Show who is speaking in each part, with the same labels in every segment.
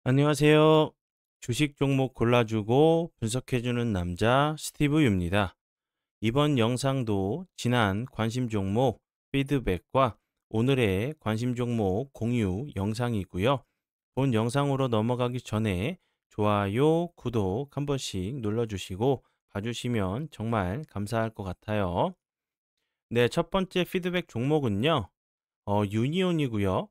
Speaker 1: 안녕하세요. 주식 종목 골라주고 분석해주는 남자 스티브 유입니다. 이번 영상도 지난 관심 종목 피드백과 오늘의 관심 종목 공유 영상이고요. 본 영상으로 넘어가기 전에 좋아요, 구독 한 번씩 눌러주시고 봐주시면 정말 감사할 것 같아요. 네, 첫 번째 피드백 종목은요. 유니온이고요.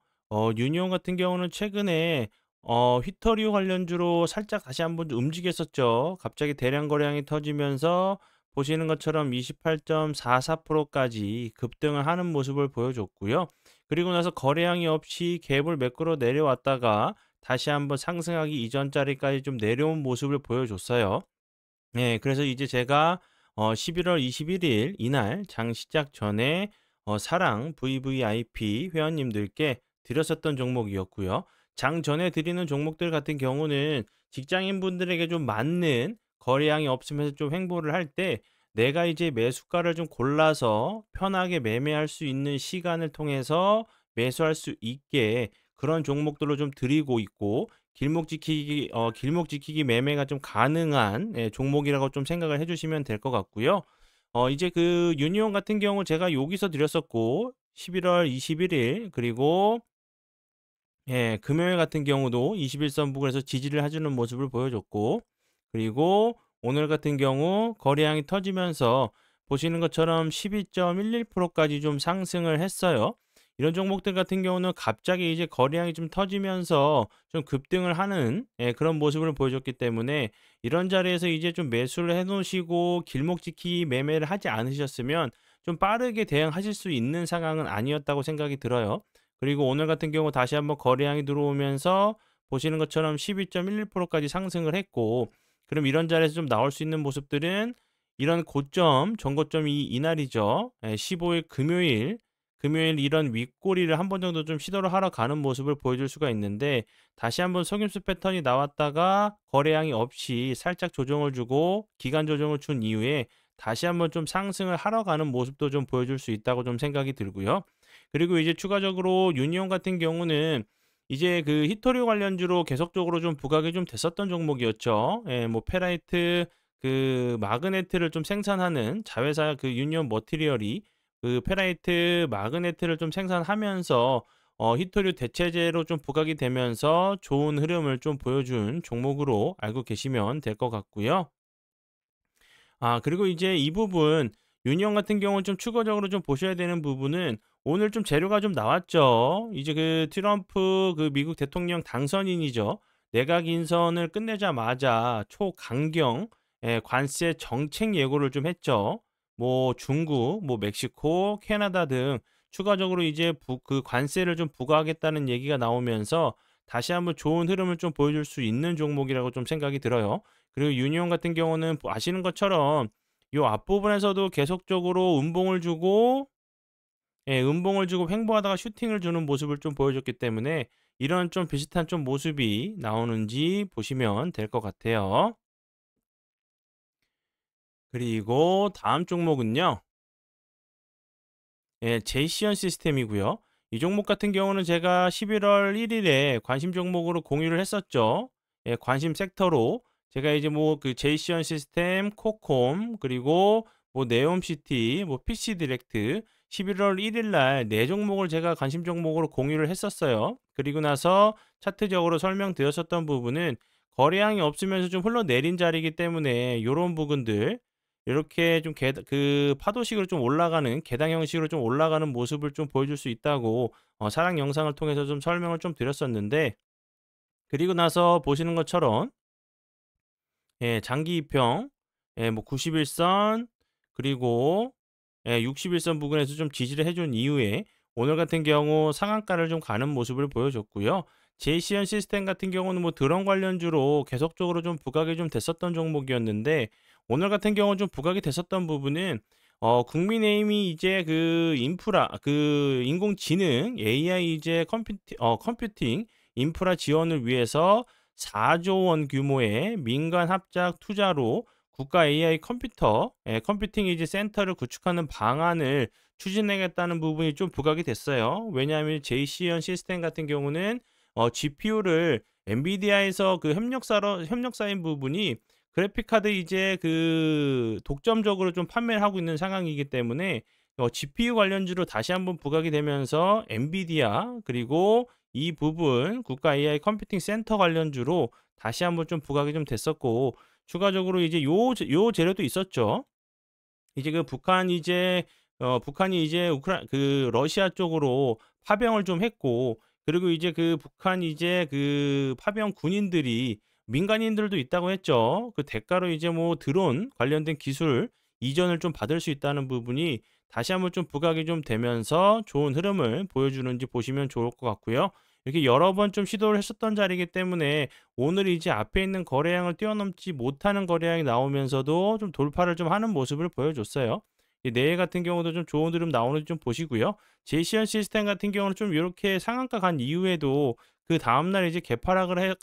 Speaker 1: 유니온 같은 경우는 최근에 휘터리오 관련주로 살짝 다시 한번 좀 움직였었죠. 갑자기 대량 거래량이 터지면서 보시는 것처럼 28.44%까지 급등을 하는 모습을 보여줬고요. 그리고 나서 거래량이 없이 갭을 매끄러 내려왔다가 다시 한번 상승하기 이전 자리까지 좀 내려온 모습을 보여줬어요. 네, 그래서 이제 제가 11월 21일 이날 장 시작 전에 사랑 VVIP 회원님들께 드렸었던 종목이었고요. 장 전에 드리는 종목들 같은 경우는 직장인분들에게 좀 맞는 거래량이 없으면서 좀 횡보를 할 때 내가 이제 매수가를 좀 골라서 편하게 매매할 수 있는 시간을 통해서 매수할 수 있게 그런 종목들로 좀 드리고 있고 길목 지키기 매매가 좀 가능한 종목이라고 좀 생각을 해 주시면 될 것 같고요. 이제 그 유니온 같은 경우 제가 여기서 드렸었고 11월 21일 그리고 금요일 같은 경우도 21선 부근에서 지지를 해 주는 모습을 보여줬고 그리고 오늘 같은 경우 거래량이 터지면서 보시는 것처럼 12.11%까지 좀 상승을 했어요. 이런 종목들 같은 경우는 갑자기 이제 거래량이 좀 터지면서 좀 급등을 하는 그런 모습을 보여줬기 때문에 이런 자리에서 이제 좀 매수를 해 놓으시고 길목지키 매매를 하지 않으셨으면 좀 빠르게 대응하실 수 있는 상황은 아니었다고 생각이 들어요. 그리고 오늘 같은 경우 다시 한번 거래량이 들어오면서 보시는 것처럼 12.11%까지 상승을 했고 그럼 이런 자리에서 좀 나올 수 있는 모습들은 이런 고점, 전고점이 이날이죠. 15일 금요일 이런 윗꼬리를 한 번 정도 좀 시도를 하러 가는 모습을 보여줄 수가 있는데 다시 한번 속임수 패턴이 나왔다가 거래량이 없이 살짝 조정을 주고 기간 조정을 준 이후에 다시 한번 좀 상승을 하러 가는 모습도 좀 보여줄 수 있다고 좀 생각이 들고요. 그리고 이제 추가적으로 유니온 같은 경우는 이제 그 히토류 관련주로 계속적으로 좀 부각이 좀 됐었던 종목이었죠. 뭐 페라이트 그 마그네트를 좀 생산하는 자회사 그 유니온 머티리얼이 그 페라이트 마그네트를 좀 생산하면서 히토류 대체재로 좀 부각이 되면서 좋은 흐름을 좀 보여준 종목으로 알고 계시면 될 것 같고요. 그리고 이제 이 부분 유니온 같은 경우는 좀 추가적으로 좀 보셔야 되는 부분은 오늘 좀 재료가 좀 나왔죠. 이제 그 트럼프 그 미국 대통령 당선인이죠. 내각 인선을 끝내자마자 초강경 관세 정책 예고를 좀 했죠. 뭐 중국, 뭐 멕시코, 캐나다 등 추가적으로 이제 그 관세를 좀 부과하겠다는 얘기가 나오면서 다시 한번 좋은 흐름을 좀 보여줄 수 있는 종목이라고 좀 생각이 들어요. 그리고 유니온 같은 경우는 아시는 것처럼 요 앞부분에서도 계속적으로 음봉을 주고 횡보하다가 슈팅을 주는 모습을 좀 보여줬기 때문에 이런 좀 비슷한 좀 모습이 나오는지 보시면 될 것 같아요. 그리고 다음 종목은요. 제이시언 시스템이고요. 이 종목 같은 경우는 제가 11월 1일에 관심 종목으로 공유를 했었죠. 관심 섹터로 제가 이제 뭐 그 제이시언 시스템, 코콤, 그리고 뭐 네옴시티, 뭐 PC 디렉트 11월 1일 날 네 종목을 제가 관심 종목으로 공유를 했었어요. 그리고 나서 차트적으로 설명드렸었던 부분은 거래량이 없으면서 좀 흘러내린 자리이기 때문에 요런 부분들 이렇게 좀 그 파도식으로 좀 올라가는 계단 형식으로 좀 올라가는 모습을 좀 보여줄 수 있다고 사랑 영상을 통해서 좀 설명을 좀 드렸었는데 그리고 나서 보시는 것처럼 장기 이평 뭐 91선 그리고 61선 부근에서 좀 지지를 해준 이후에 오늘 같은 경우 상한가를 좀 가는 모습을 보여줬고요. 제이시언 시스템 같은 경우는 뭐 드론 관련주로 계속적으로 좀 부각이 좀 됐었던 종목이었는데 오늘 같은 경우는 좀 부각이 됐었던 부분은 국민의힘이 이제 그 인프라 그 인공지능 AI 이제 컴퓨팅 인프라 지원을 위해서 4조 원 규모의 민간 합작 투자로 국가 AI 컴퓨팅 이제 센터를 구축하는 방안을 추진하겠다는 부분이 좀 부각이 됐어요. 왜냐하면 제이시언 시스템 같은 경우는 GPU를 엔비디아에서 그 협력사인 부분이 그래픽 카드 이제 그 독점적으로 좀 판매를 하고 있는 상황이기 때문에 GPU 관련주로 다시 한번 부각이 되면서 엔비디아 그리고 이 부분 국가 AI 컴퓨팅 센터 관련주로 다시 한번 좀 부각이 좀 됐었고, 추가적으로 이제 요 재료도 있었죠. 이제 그 북한이 이제 러시아 쪽으로 파병을 좀 했고, 그리고 이제 그 북한이 이제 그 파병 군인들이 민간인들도 있다고 했죠. 그 대가로 이제 뭐 드론 관련된 기술 이전을 좀 받을 수 있다는 부분이 다시 한번 좀 부각이 좀 되면서 좋은 흐름을 보여주는지 보시면 좋을 것 같고요. 이렇게 여러 번 좀 시도를 했었던 자리이기 때문에 오늘 이제 앞에 있는 거래량을 뛰어넘지 못하는 거래량이 나오면서도 좀 돌파를 좀 하는 모습을 보여줬어요. 내일 같은 경우도 좀 좋은 흐름 나오는지 좀 보시고요. 제시언 시스템 같은 경우는 좀 이렇게 상한가 간 이후에도 그 다음날 이제 개파락을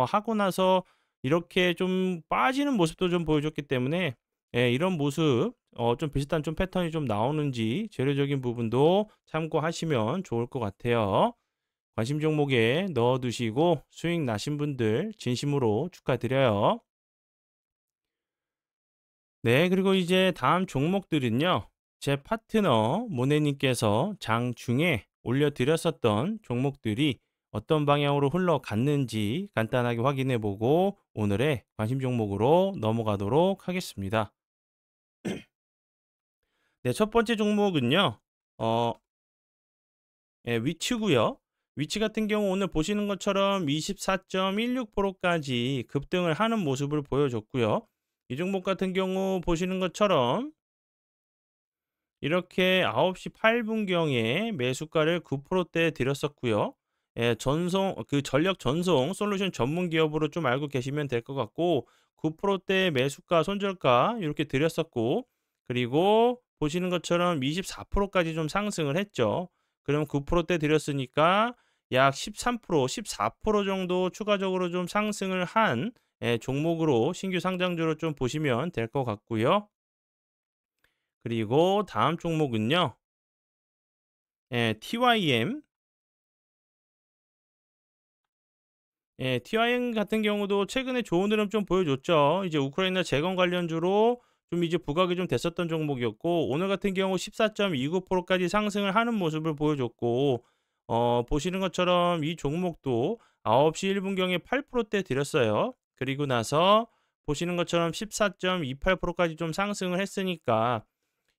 Speaker 1: 하고 나서 이렇게 좀 빠지는 모습도 좀 보여줬기 때문에, 예, 이런 모습 좀 비슷한 좀 패턴이 좀 나오는지 재료적인 부분도 참고하시면 좋을 것 같아요. 관심 종목에 넣어두시고 수익 나신 분들 진심으로 축하드려요. 네, 그리고 이제 다음 종목들은요. 제 파트너 모네님께서 장중에 올려드렸었던 종목들이 어떤 방향으로 흘러갔는지 간단하게 확인해 보고 오늘의 관심 종목으로 넘어가도록 하겠습니다. 네, 첫 번째 종목은요. 어, 예, 위치고요. 위치 같은 경우 오늘 보시는 것처럼 24.16%까지 급등을 하는 모습을 보여줬고요. 이 종목 같은 경우 보시는 것처럼 이렇게 9시 8분경에 매수가를 9%대 드렸었고요. 예, 전력 전송 솔루션 전문 기업으로 좀 알고 계시면 될 것 같고, 9%대 매수가 손절가 이렇게 드렸었고, 그리고 보시는 것처럼 24%까지 좀 상승을 했죠. 그럼 9%대 드렸으니까 약 13%, 14% 정도 추가적으로 좀 상승을 한, 예, 종목으로 신규 상장주로 좀 보시면 될 것 같고요. 그리고 다음 종목은요. 예, TYM. 예, TYM 같은 경우도 최근에 좋은 흐름 좀 보여줬죠. 이제 우크라이나 재건 관련주로 좀 이제 부각이 좀 됐었던 종목이었고, 오늘 같은 경우 14.29%까지 상승을 하는 모습을 보여줬고, 보시는 것처럼 이 종목도 9시 1분경에 8%대 드렸어요. 그리고 나서 보시는 것처럼 14.28%까지 좀 상승을 했으니까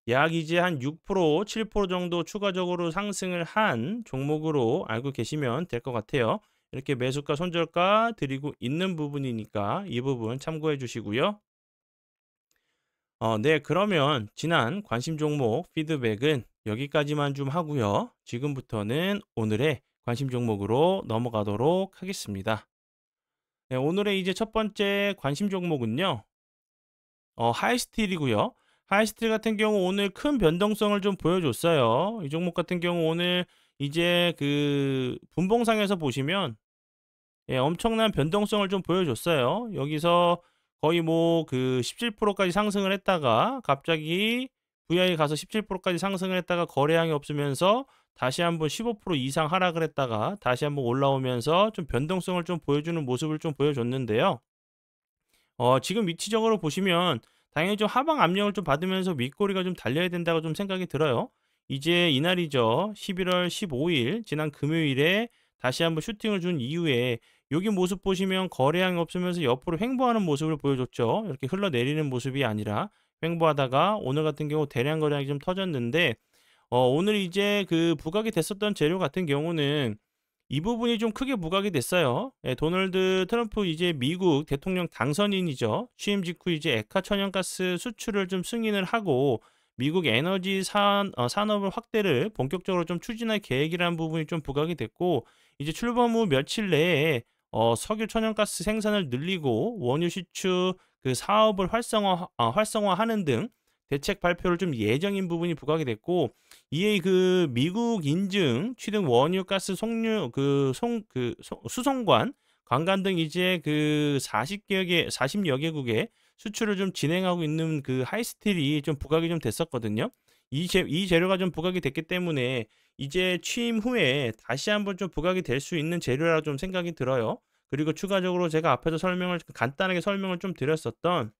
Speaker 1: 약 이제 한 6%, 7% 정도 추가적으로 상승을 한 종목으로 알고 계시면 될 것 같아요. 이렇게 매수가 손절가 드리고 있는 부분이니까 이 부분 참고해 주시고요. 네, 그러면 지난 관심 종목 피드백은 여기까지만 좀 하고요. 지금부터는 오늘의 관심 종목으로 넘어가도록 하겠습니다. 네, 오늘의 이제 첫 번째 관심 종목은요. 하이스틸이고요. 하이스틸 같은 경우 오늘 큰 변동성을 좀 보여줬어요. 이 종목 같은 경우 오늘 이제 그 분봉상에서 보시면, 예, 엄청난 변동성을 좀 보여줬어요. 여기서 거의 뭐 그 17%까지 상승을 했다가 갑자기 VI 가서 17%까지 상승을 했다가 거래량이 없으면서 다시 한번 15% 이상 하락을 했다가 다시 한번 올라오면서 좀 변동성을 좀 보여주는 모습을 좀 보여줬는데요. 지금 위치적으로 보시면 당연히 좀 하방 압력을 좀 받으면서 윗꼬리가 좀 달려야 된다고 좀 생각이 들어요. 이제 이날이죠. 11월 15일 지난 금요일에 다시 한번 슈팅을 준 이후에 여기 모습 보시면 거래량이 없으면서 옆으로 횡보하는 모습을 보여줬죠. 이렇게 흘러내리는 모습이 아니라 횡보하다가 오늘 같은 경우 대량 거래량이 좀 터졌는데, 오늘 이제 그 부각이 됐었던 재료 같은 경우는 이 부분이 좀 크게 부각이 됐어요. 예, 도널드 트럼프 이제 미국 대통령 당선인이죠. 취임 직후 이제 액화 천연가스 수출을 좀 승인을 하고 미국 에너지 산업을 확대를 본격적으로 좀 추진할 계획이라는 부분이 좀 부각이 됐고, 이제 출범 후 며칠 내에 석유 천연가스 생산을 늘리고 원유 시추 그 사업을 활성화하는 등 대책 발표를 좀 예정인 부분이 부각이 됐고, 이에 그 미국 인증 취득 원유 가스 송류 수송관 관관 등 이제 그 40여 개국에 수출을 좀 진행하고 있는 그 하이스틸이 좀 부각이 좀 됐었거든요. 이 재료가 좀 부각이 됐기 때문에 이제 취임 후에 다시 한번 좀 부각이 될 수 있는 재료라 좀 생각이 들어요. 그리고 추가적으로 제가 앞에서 설명을 간단하게 설명을 좀 드렸었던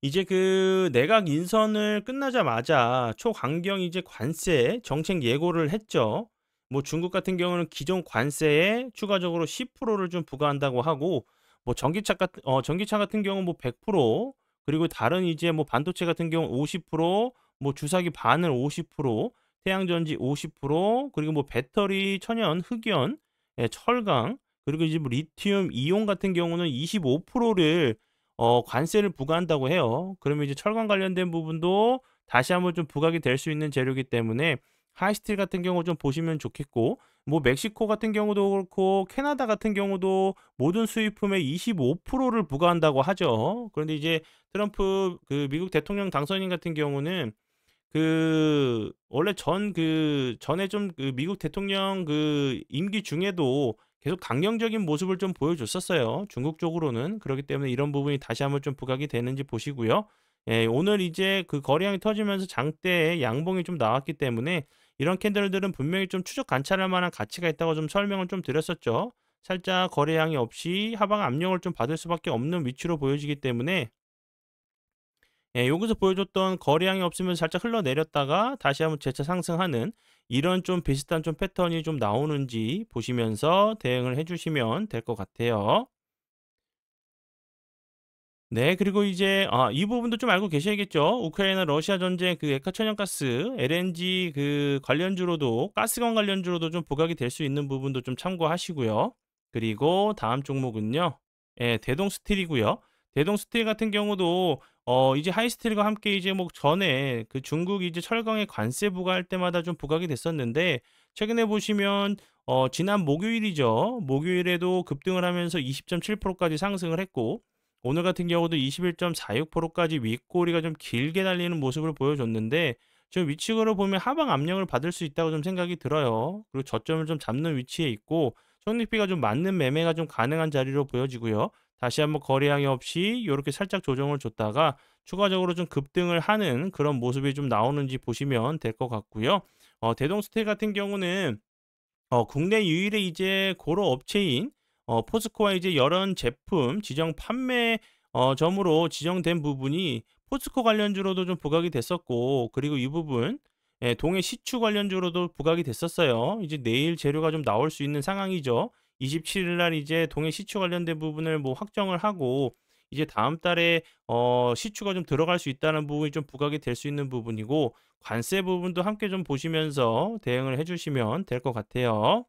Speaker 1: 이제 그 내각 인선을 끝나자마자 초강경 이제 관세 정책 예고를 했죠. 뭐 중국 같은 경우는 기존 관세에 추가적으로 10%를 좀 부과한다고 하고 뭐 전기차 같은 경우는 뭐 100% 그리고 다른 이제 뭐 반도체 같은 경우 50%뭐 주사기 바늘 50% 태양전지 50% 그리고 뭐 배터리, 천연, 흑연, 철강 그리고 이제 뭐 리튬 이온 같은 경우는 25%를 관세를 부과한다고 해요. 그러면 이제 철강 관련된 부분도 다시 한번 좀 부각이 될 수 있는 재료이기 때문에 하이스틸 같은 경우 좀 보시면 좋겠고 뭐 멕시코 같은 경우도 그렇고 캐나다 같은 경우도 모든 수입품의 25%를 부과한다고 하죠. 그런데 이제 트럼프 그 미국 대통령 당선인 같은 경우는 그 원래 전에 좀 그 미국 대통령 그 임기 중에도 계속 강경적인 모습을 좀 보여줬었어요, 중국 쪽으로는. 그렇기 때문에 이런 부분이 다시 한번 좀 부각이 되는지 보시고요. 예, 오늘 이제 그 거래량이 터지면서 장대에 양봉이 좀 나왔기 때문에 이런 캔들들은 분명히 좀 추적 관찰할 만한 가치가 있다고 좀 설명을 좀 드렸었죠. 살짝 거래량이 없이 하방 압력을 좀 받을 수밖에 없는 위치로 보여지기 때문에 예, 여기서 보여줬던 거래량이 없으면 살짝 흘러내렸다가 다시 한번 재차 상승하는 이런 좀 비슷한 좀 패턴이 좀 나오는지 보시면서 대응을 해주시면 될 것 같아요. 네, 그리고 이제 이 부분도 좀 알고 계셔야겠죠. 우크라이나 러시아 전쟁 그 액화 천연가스 LNG 그 관련주로도 가스관 관련주로도 좀 부각이 될 수 있는 부분도 좀 참고하시고요. 그리고 다음 종목은요. 예, 대동 스틸이고요. 대동 스틸 같은 경우도 이제 하이스틸과 함께 이제 뭐 전에 그 중국이 이제 철강에 관세 부과할 때마다 좀 부각이 됐었는데 최근에 보시면 지난 목요일이죠. 목요일에도 급등을 하면서 20.7%까지 상승을 했고 오늘 같은 경우도 21.46%까지 윗꼬리가 좀 길게 달리는 모습을 보여줬는데 좀 위축으로 보면 하방 압력을 받을 수 있다고 좀 생각이 들어요. 그리고 저점을 좀 잡는 위치에 있고 손익비가 좀 맞는 매매가 좀 가능한 자리로 보여지고요. 다시 한번 거래량이 없이 이렇게 살짝 조정을 줬다가 추가적으로 좀 급등을 하는 그런 모습이 좀 나오는지 보시면 될 것 같고요. 대동스텔 같은 경우는 국내 유일의 이제 고로 업체인 포스코와 이제 여러 제품 지정 판매 점으로 지정된 부분이 포스코 관련주로도 좀 부각이 됐었고 그리고 이 부분 예, 동해 시추 관련주로도 부각이 됐었어요. 이제 내일 재료가 좀 나올 수 있는 상황이죠. 27일 날 이제 동해 시추 관련된 부분을 뭐 확정을 하고 이제 다음 달에 시추가 좀 들어갈 수 있다는 부분이 좀 부각이 될 수 있는 부분이고 관세 부분도 함께 좀 보시면서 대응을 해 주시면 될 것 같아요.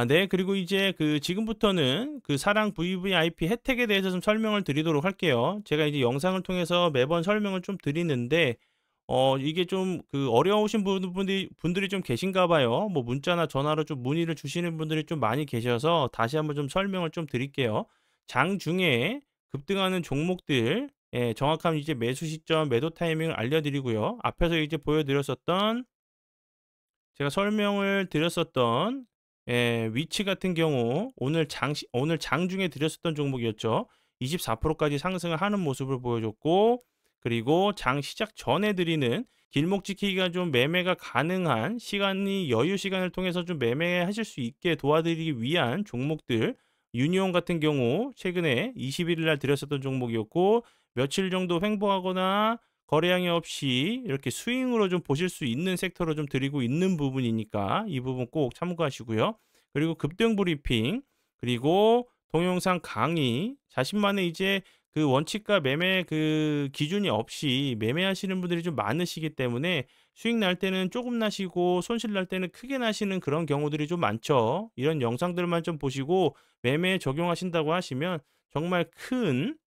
Speaker 1: 네. 그리고 이제 그 지금부터는 그 사랑 VVIP 혜택에 대해서 좀 설명을 드리도록 할게요. 제가 이제 영상을 통해서 매번 설명을 좀 드리는데 이게 좀 그 어려우신 분들이 좀 계신가 봐요. 뭐 문자나 전화로 좀 문의를 주시는 분들이 좀 많이 계셔서 다시 한번 좀 설명을 좀 드릴게요. 장중에 급등하는 종목들 예 정확한 이제 매수 시점, 매도 타이밍을 알려 드리고요. 앞에서 이제 보여 드렸었던 제가 설명을 드렸었던 예 위치 같은 경우 오늘 장중에 드렸었던 종목이었죠. 24%까지 상승을 하는 모습을 보여줬고 그리고 장 시작 전에 드리는 길목 지키기가 좀 매매가 가능한 시간이 여유 시간을 통해서 좀 매매하실 수 있게 도와드리기 위한 종목들 유니온 같은 경우 최근에 21일 날 드렸었던 종목이었고 며칠 정도 횡보하거나 거래량이 없이 이렇게 스윙으로 좀 보실 수 있는 섹터로 좀 드리고 있는 부분이니까 이 부분 꼭 참고하시고요. 그리고 급등 브리핑 그리고 동영상 강의 자신만의 이제 그 원칙과 매매 그 기준이 없이 매매하시는 분들이 좀 많으시기 때문에 수익 날 때는 조금 나시고 손실 날 때는 크게 나시는 그런 경우들이 좀 많죠. 이런 영상들만 좀 보시고 매매에 적용하신다고 하시면 정말 큰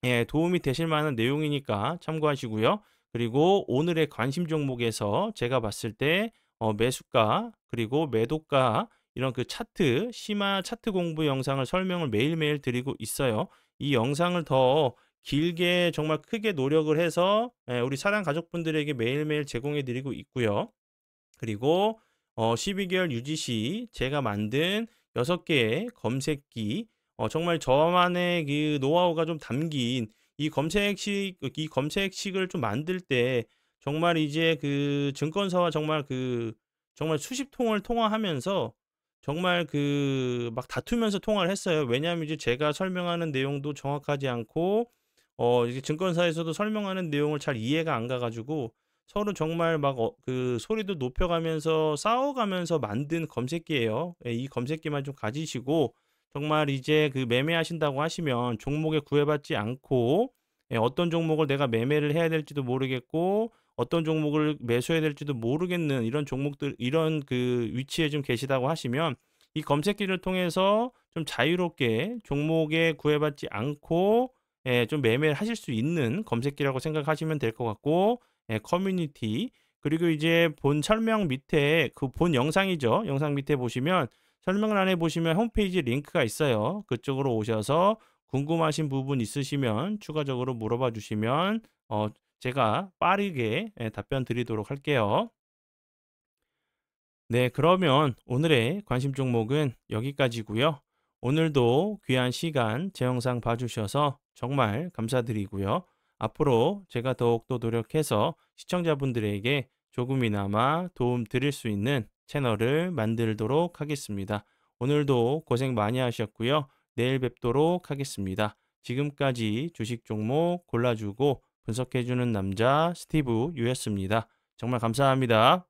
Speaker 1: 예, 도움이 되실 만한 내용이니까 참고하시고요. 그리고 오늘의 관심 종목에서 제가 봤을 때 매수가 그리고 매도가 이런 그 차트, 심화 차트 공부 영상을 설명을 매일매일 드리고 있어요. 이 영상을 더 길게 정말 크게 노력을 해서 예, 우리 사랑 가족분들에게 매일매일 제공해 드리고 있고요. 그리고 12개월 유지시 제가 만든 6개의 검색기 정말 저만의 그 노하우가 좀 담긴 이 검색식을 좀 만들 때 정말 이제 그 증권사와 정말 수십 통을 통화하면서 정말 막 다투면서 통화를 했어요. 왜냐하면 이제 제가 설명하는 내용도 정확하지 않고 이제 증권사에서도 설명하는 내용을 잘 이해가 안 가 가지고 서로 정말 막 소리도 높여 가면서 싸워 가면서 만든 검색기예요. 예, 이 검색기만 좀 가지시고 정말 이제 매매하신다고 하시면 종목에 구애받지 않고, 예, 어떤 종목을 내가 매매를 해야 될지도 모르겠고 어떤 종목을 매수해야 될지도 모르겠는 이런 종목들, 이런 위치에 좀 계시다고 하시면 이 검색기를 통해서 좀 자유롭게 종목에 구애받지 않고, 예, 좀 매매를 하실 수 있는 검색기라고 생각하시면 될 것 같고, 예, 커뮤니티, 그리고 이제 본 설명 밑에 본 영상이죠. 영상 밑에 보시면 설명란에 보시면 홈페이지 링크가 있어요. 그쪽으로 오셔서 궁금하신 부분 있으시면 추가적으로 물어봐 주시면 제가 빠르게, 예, 답변 드리도록 할게요. 네, 그러면 오늘의 관심 종목은 여기까지고요. 오늘도 귀한 시간 제 영상 봐주셔서 정말 감사드리고요. 앞으로 제가 더욱더 노력해서 시청자분들에게 조금이나마 도움 드릴 수 있는 채널을 만들도록 하겠습니다. 오늘도 고생 많이 하셨고요. 내일 뵙도록 하겠습니다. 지금까지 주식 종목 골라주고 분석해주는 남자 스티브 유였습니다. 정말 감사합니다.